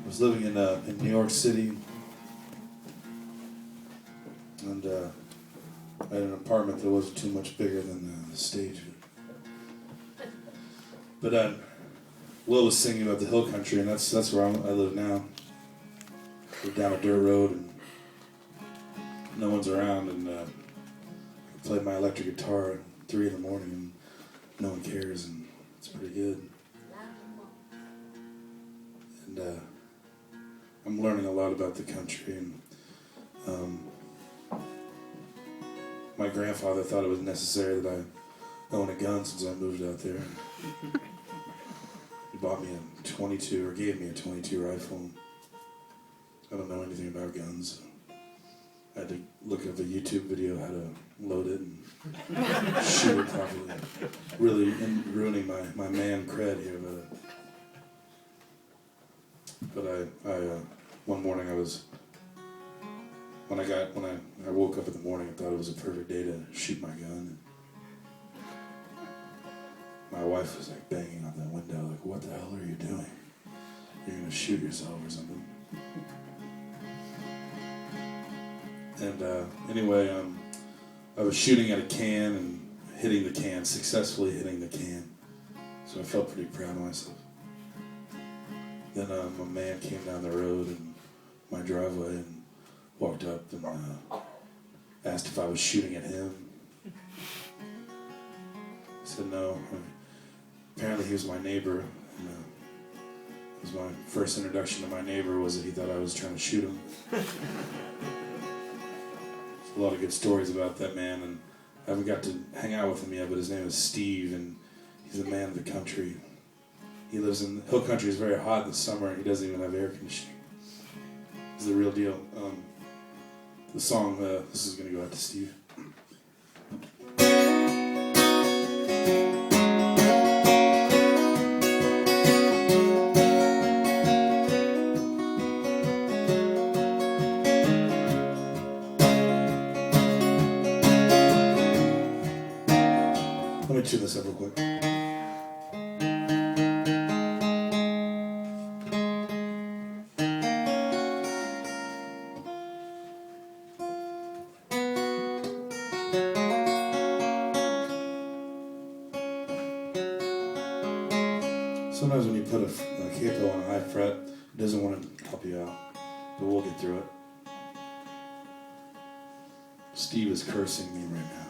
was living in New York City, and I had an apartment that wasn't too much bigger than the stage. But Will was singing about the hill country, and that's where I live now. We're down a dirt road, and no one's around, and I play my electric guitar at 3 in the morning, and no one cares, and it's pretty good. And I'm learning a lot about the country, and my grandfather thought it was necessary that I own a gun since I moved out there. He bought me a 22, or gave me a 22 rifle. I don't know anything about guns. I had to look up a YouTube video how to load it and shoot it properly. Really ruining my man cred here, but I one morning when I woke up in the morning, I thought it was a perfect day to shoot my gun. My wife was like banging on the window, like, "What the hell are you doing? You're gonna shoot yourself or something?" And anyway, I was shooting at a can and hitting the can, successfully hitting the can. So I felt pretty proud of myself. Then a man came down the road in my driveway and walked up and asked if I was shooting at him. I said no. Apparently he was my neighbor. And, it was my first introduction to my neighbor was that he thought I was trying to shoot him. A lot of good stories about that man, and I haven't got to hang out with him yet, but his name is Steve, and he's a man of the country. He lives in hill country. It's very hot in the summer, and he doesn't even have air conditioning. He's the real deal. The song, this is going to go out to Steve. Let me tune this up real quick. Sometimes when you put a capo on a high fret, it doesn't want to help you out, but we'll get through it. Steve is cursing me right now.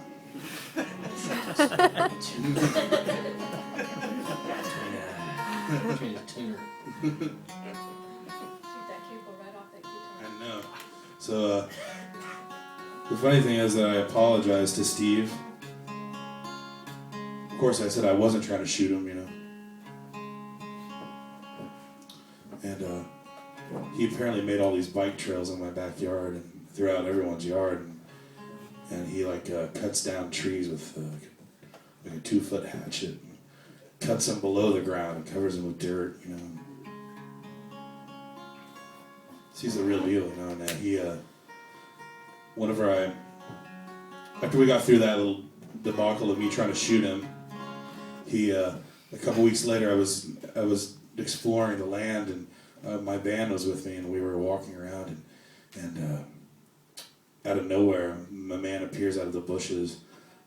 Tuner. I know. So, the funny thing is that I apologized to Steve. Of course, I said I wasn't trying to shoot him, you know. And he apparently made all these bike trails in my backyard and throughout everyone's yard. And he cuts down trees with like a 2-foot hatchet, and cuts them below the ground and covers them with dirt, you know. So he's the real deal, you know. And he, after we got through that little debacle of me trying to shoot him, he, a couple weeks later, I was exploring the land, and my band was with me, and we were walking around, and out of nowhere, a man appears out of the bushes,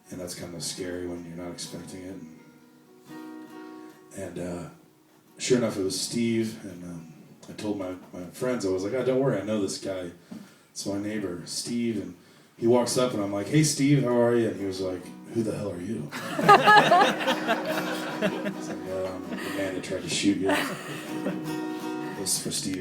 and that's kind of scary when you're not expecting it. And sure enough, it was Steve, and I told my friends, I was like, "Oh, don't worry, I know this guy. It's my neighbor, Steve." And he walks up, and I'm like, "Hey, Steve, how are you?" And he was like, "Who the hell are you?" I was like, "I'm the man that tried to shoot you." It was for Steve.